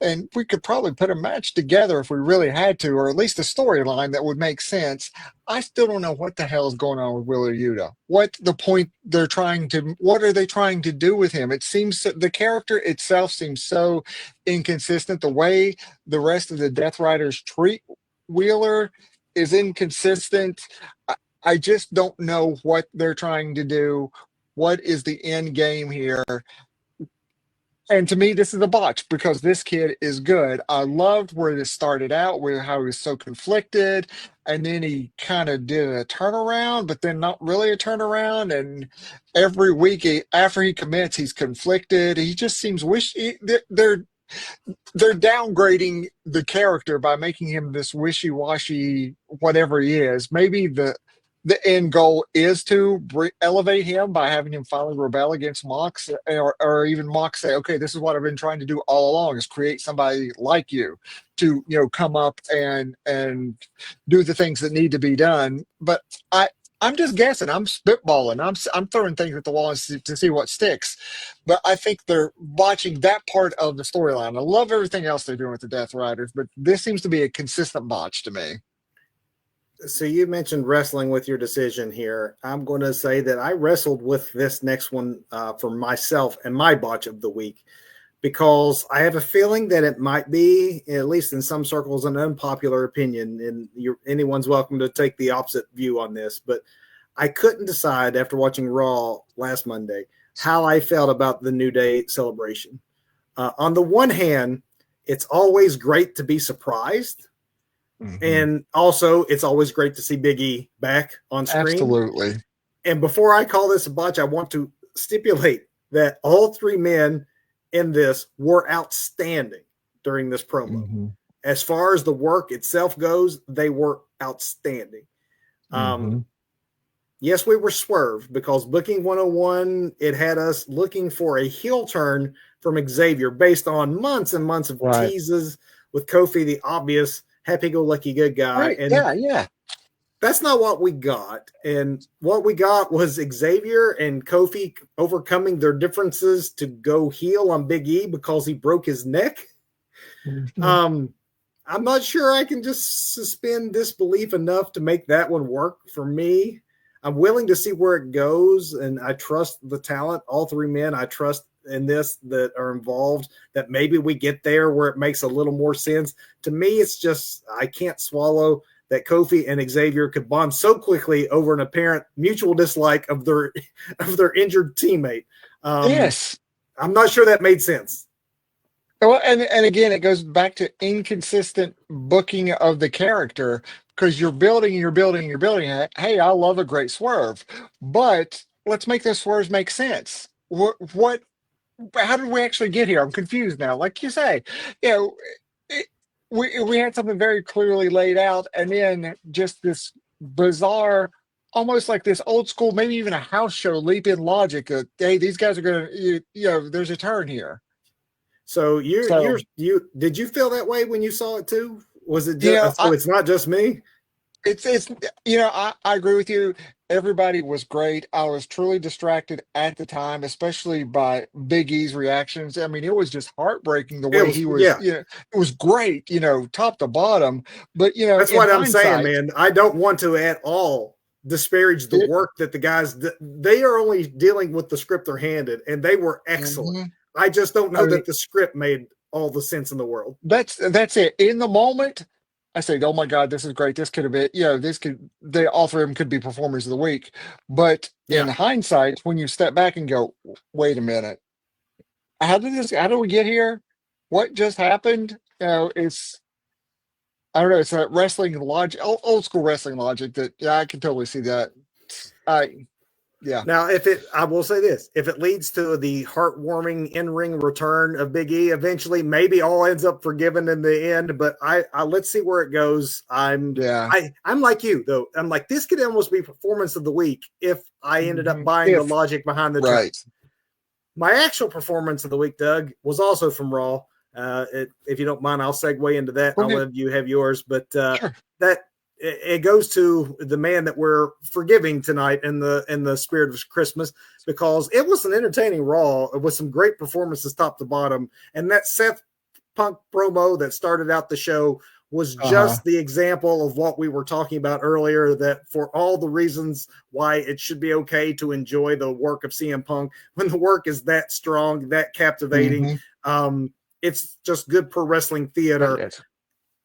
and we could probably put a match together if we really had to, or at least a storyline that would make sense. I still don't know what the hell is going on with Willer Yuta. What are they trying to do with him? It seems the character itself seems so inconsistent. The way the rest of the Death Riders treat Wheeler is inconsistent. I, I just don't know what they're trying to do. What is the end game here? And to me, this is a botch because this kid is good. I loved where this started out, where how he was so conflicted, and then he kind of did a turnaround, but then not really a turnaround. And every week after he commits, he's conflicted. He just seems they're downgrading the character by making him this wishy-washy whatever he is. Maybe the end goal is to elevate him by having him finally rebel against Mox, or even Mox say, "Okay, this is what I've been trying to do all along: is create somebody like you to come up and do the things that need to be done." But I'm just guessing. I'm spitballing. I'm throwing things at the wall to see what sticks. But I think they're watching that part of the storyline. I love everything else they're doing with the Death Riders, but this seems to be a consistent botch to me. So you mentioned wrestling with your decision here. I'm going to say that I wrestled with this next one for myself and my botch of the week because I have a feeling that it might be, at least in some circles, an unpopular opinion, and anyone's welcome to take the opposite view on this. But I couldn't decide after watching Raw last Monday how I felt about the New Day celebration. On the one hand, it's always great to be surprised. Hmm. And also, it's always great to see Big E back on screen. Absolutely. And before I call this a botch, I want to stipulate that all three men in this were outstanding during this promo. Hmm. As far as the work itself goes, they were outstanding. Hmm. Yes, we were swerved because Booking 101, it had us looking for a heel turn from Xavier based on months and months of Right. teases with Kofi, the obvious happy-go-lucky good guy. Right. And Yeah. Yeah. that's not what we got. And what we got was Xavier and Kofi overcoming their differences to go heel on Big E because he broke his neck. Hmm. Um, I'm not sure I can just suspend disbelief enough to make that one work for me. I'm willing to see where it goes, and I trust the talent. All three men I trust in this that are involved, that maybe we get there where it makes a little more sense. To me, it's just I can't swallow that Kofi and Xavier could bond so quickly over an apparent mutual dislike of their of their injured teammate. Um, Yes. I'm not sure that made sense. Well, and again, it goes back to inconsistent booking of the character because you're building it. Hey, I love a great swerve, but let's make those swerves make sense. What how did we actually get here? I'm confused now. Like you say, you know, it, we had something very clearly laid out, and then just this bizarre, almost like this old school, maybe even a house show leap in logic. Hey, these guys are gonna, there's a turn here. So So you did you feel that way when you saw it too? Was it you know, just so it's not just me? it's I agree with you. Everybody was great. I was truly distracted at the time, especially by Big E's reactions. I mean, it was just heartbreaking the It way was, he was, yeah. it was great, top to bottom. But That's in what I'm saying, hindsight, man. I don't want to at all disparage the it, work that the guys they are only dealing with the script they're handed, and they were excellent. mhm. I just don't I know mean, that the script made all the sense in the world. that's it. In the moment, I said, "Oh my God, this is great. This could have been, they all three of them could be performers of the week." But in Yeah. hindsight, when you step back and go, "Wait a minute, how did we get here? What just happened?" It's I don't know. It's a wrestling logic, old school wrestling logic that yeah, I can totally see that. I yeah, Now, if it, I will say this: if it leads to the heartwarming in-ring return of Big E, eventually, maybe all ends up forgiven in the end. But I let's see where it goes. yeah. I'm like you though. I'm like this could almost be performance of the week if I ended up Mhm. buying the If logic behind the right, turns. My actual performance of the week, Doug, was also from Raw. If you don't mind, I'll segue into that. we're I'll good. let you have yours. But Sure. that it goes to the man that we're forgiving tonight in the spirit of Christmas, because it was an entertaining Raw with some great performances top to bottom, and that Seth Punk promo that started out the show was Uh huh. just the example of what we were talking about earlier, that for all the reasons why it should be okay to enjoy the work of CM Punk, when the work is that strong, that captivating, Mm-hmm. it's just good pro wrestling theater Yes.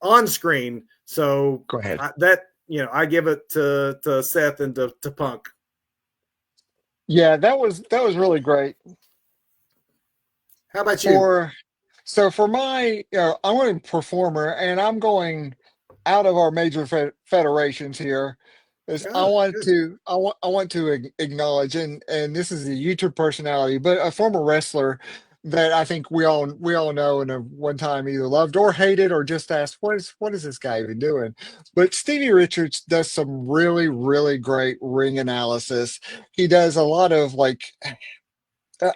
on screen. So Go ahead. I give it to Seth and to Punk. Yeah, that was really great. How about you? For for my I'm a performer and I'm going out of our major federations here is Ah, good. I want to acknowledge and this is a YouTube personality but a former wrestler that I think we all know and have one time either loved or hated or just asked what is this guy even doing, but Stevie Richards does some really great ring analysis. He does a lot of like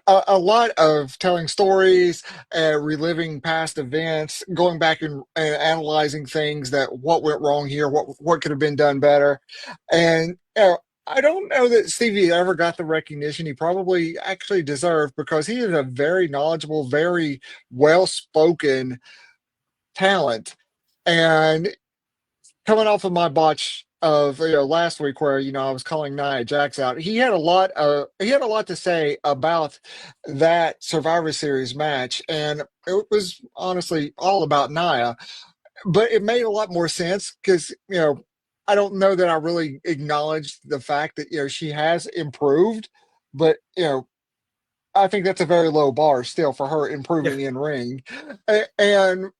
a lot of telling stories, reliving past events, going back and analyzing things that what went wrong here, what could have been done better, and I don't know that Stevie ever got the recognition he probably actually deserved because he is a very knowledgeable, very well spoken talent, and coming off of my botch of last week where I was calling Nia Jax out, he had a lot to say about that Survivor Series match, and it was honestly all about Nia, but it made a lot more sense because I don't know that I really acknowledged the fact that she has improved, but I think that's a very low bar still for her Yeah, improving in ring. And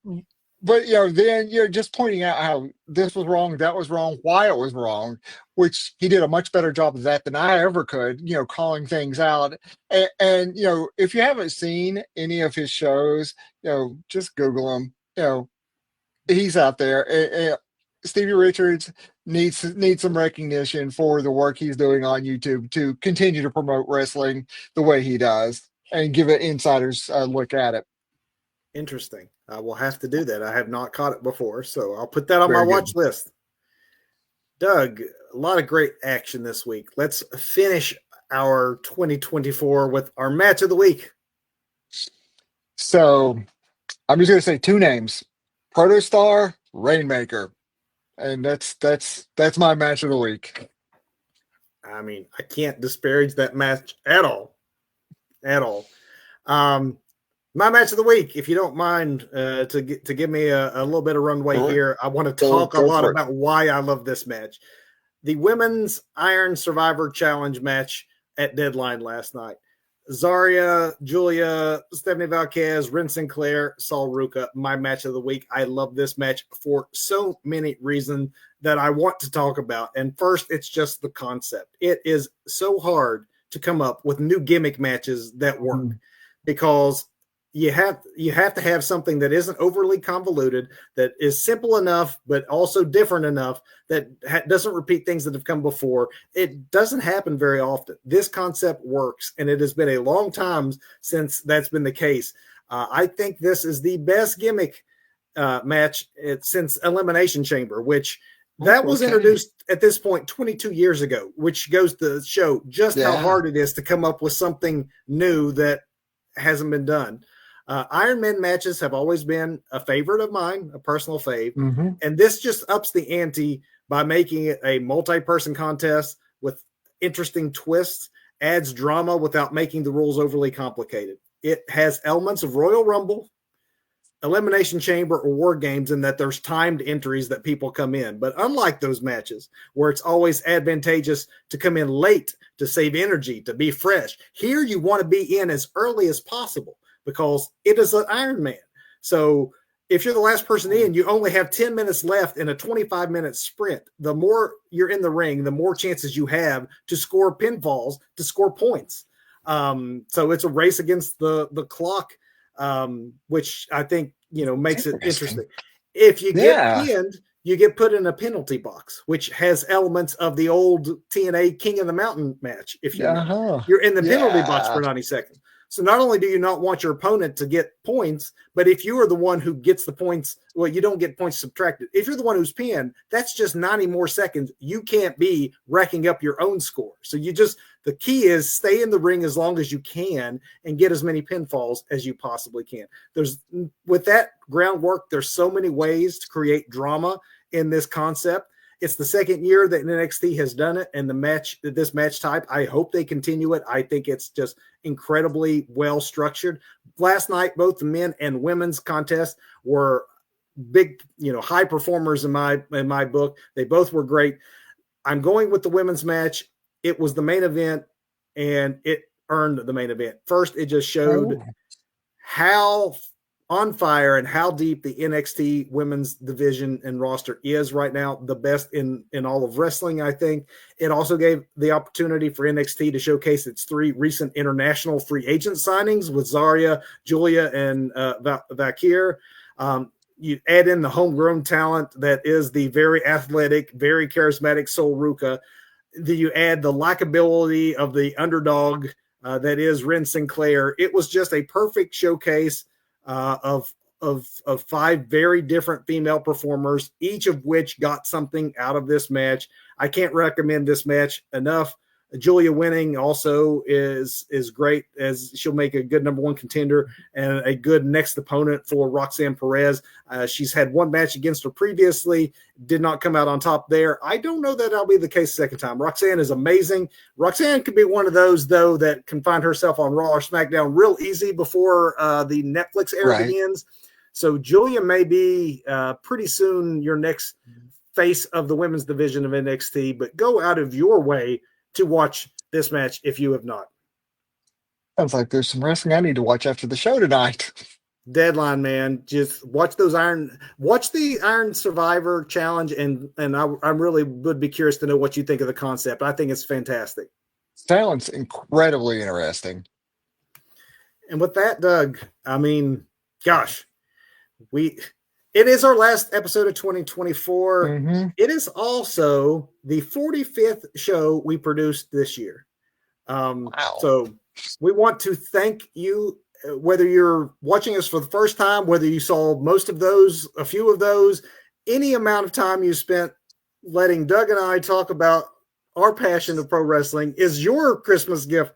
but then just pointing out how this was wrong, that was wrong, why it was wrong, which he did a much better job of that than I ever could, calling things out. And if you haven't seen any of his shows, just Google him. He's out there. Stevie Richards needs some recognition for the work he's doing on YouTube to continue to promote wrestling the way he does and give an insider's look at it. interesting. I will have to do that. I have not caught it before, so I'll put that on my Very watch good. list. Doug, a lot of great action this week. Let's finish our 2024 with our match of the week. So I'm just going to say two names. Protostar, Rainmaker, and that's my match of the week. I mean, I can't disparage that match at all, at all. Um, my match of the week, if you don't mind, to give me a little bit of runway Sure. here, I want to Go talk a go lot for it. about why I love this match. The Women's Iron Survivor Challenge match at Deadline last night. Zarya, Julia, Stephanie Valquez, Ren Sinclair, Sol Ruka, my match of the week. I love this match for so many reasons that I want to talk about. And first, it's just the concept. It is so hard to come up with new gimmick matches that work Mhm. because you have to have something that isn't overly convoluted, that is simple enough but also different enough, that doesn't repeat things that have come before. It doesn't happen very often. This concept works, and it has been a long time since that's been the case. I think this is the best gimmick match since Elimination Chamber, which Oh, that was okay. introduced at this point 22 years ago, which goes to show just how Yeah. hard it is to come up with something new that hasn't been done. Iron Man matches have always been a favorite of mine, a personal fave, Hmm. and this just ups the ante by making it a multi-person contest with interesting twists, adds drama without making the rules overly complicated. It has elements of Royal Rumble, Elimination Chamber, or War Games in that there's timed entries that people come in. But unlike those matches where it's always advantageous to come in late to save energy, to be fresh, here you want to be in as early as possible because it is an Iron Man. So if you're the last person in, you only have 10 minutes left in a 25-minute sprint. The more you're in the ring, the more chances you have to score pinfalls, to score points. So it's a race against the clock, which I think makes it Interesting. interesting. If you get Yeah. pinned, you get put in a penalty box, which has elements of the old TNA King of the Mountain match. If you know, Uh-huh. you're in the penalty box Yeah. for 90 seconds. So not only do you not want your opponent to get points, but if you are the one who gets the points, well, you don't get points subtracted. If you're the one who's pinned, that's just 90 more seconds. You can't be racking up your own score. So the key is stay in the ring as long as you can and get as many pinfalls as you possibly can. With that groundwork, there's so many ways to create drama in this concept. It's the second year that NXT has done it, and this match type, I hope they continue it. I think it's just incredibly well structured. Last night, both the men and women's contests were big, high performers in my book. They both were great. I'm going with the women's match. It was the main event, and it earned the main event. First, it just showed Oh. how on fire and how deep the NXT women's division and roster is right now, the best in all of wrestling, I think. It also gave the opportunity for NXT to showcase its 3 recent international free agent signings with Zarya, Julia, and Vakir. You add in the homegrown talent that is the very athletic, very charismatic Sol Ruka. You add the likability of the underdog that is Ren Sinclair. It was just a perfect showcase of 5 very different female performers, each of which got something out of this match. I can't recommend this match enough. Julia winning also is great, as she'll make a good number 1 contender and a good next opponent for Roxanne Perez. She's had 1 match against her previously, did not come out on top there. I don't know that that'll be the case second time. Roxanne is amazing. Roxanne could be one of those, though, that can find herself on Raw or SmackDown real easy before the Netflix era Right. begins. So Julia may be pretty soon your next face of the women's division of NXT, but go out of your way to watch this match if you have not. Sounds like there's some wrestling I need to watch after the show tonight. Deadline, man. Just watch the Iron Survivor challenge, and I really would be curious to know what you think of the concept. I think it's fantastic. Sounds incredibly interesting. And with that, Doug, I mean, gosh, we it is our last episode of 2024. Hmm. It is also the 45th show we produced this year. Wow. So we want to thank you, whether you're watching us for the first time, whether you saw most of those, a few of those, any amount of time you spent letting Doug and I talk about our passion of pro wrestling is your Christmas gift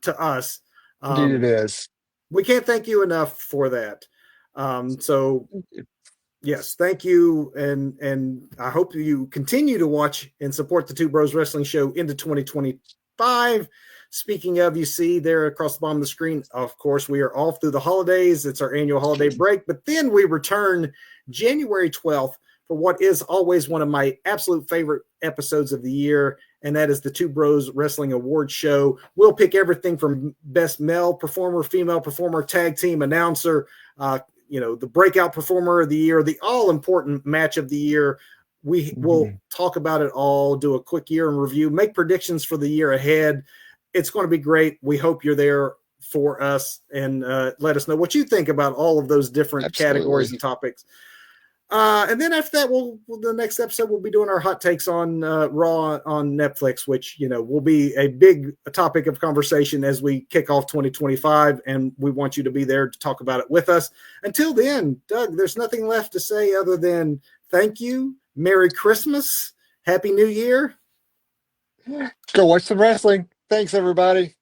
to us. Indeed it Um, is. we can't thank you enough for that. So Yes, thank you, and I hope you continue to watch and support the Two Bros Wrestling Show into 2025. Speaking of, you see there across the bottom of the screen, of course, we are off through the holidays. It's our annual holiday break, but then we return January 12th for what is always one of my absolute favorite episodes of the year, and that is the Two Bros Wrestling Awards Show. We'll pick everything from best male performer, female performer, tag team announcer, the breakout performer of the year, the all important match of the year. We will talk about it all, do a quick year in review, make predictions for the year ahead. It's going to be great. We hope you're there for us, and let us know what you think about all of those different categories Absolutely. and topics. And then after that, the next episode we'll be doing our hot takes on Raw on Netflix, which will be a big topic of conversation as we kick off 2025, and we want you to be there to talk about it with us. Until then, Doug, there's nothing left to say other than thank you, Merry Christmas, Happy New Year. Go watch some wrestling. Thanks, everybody.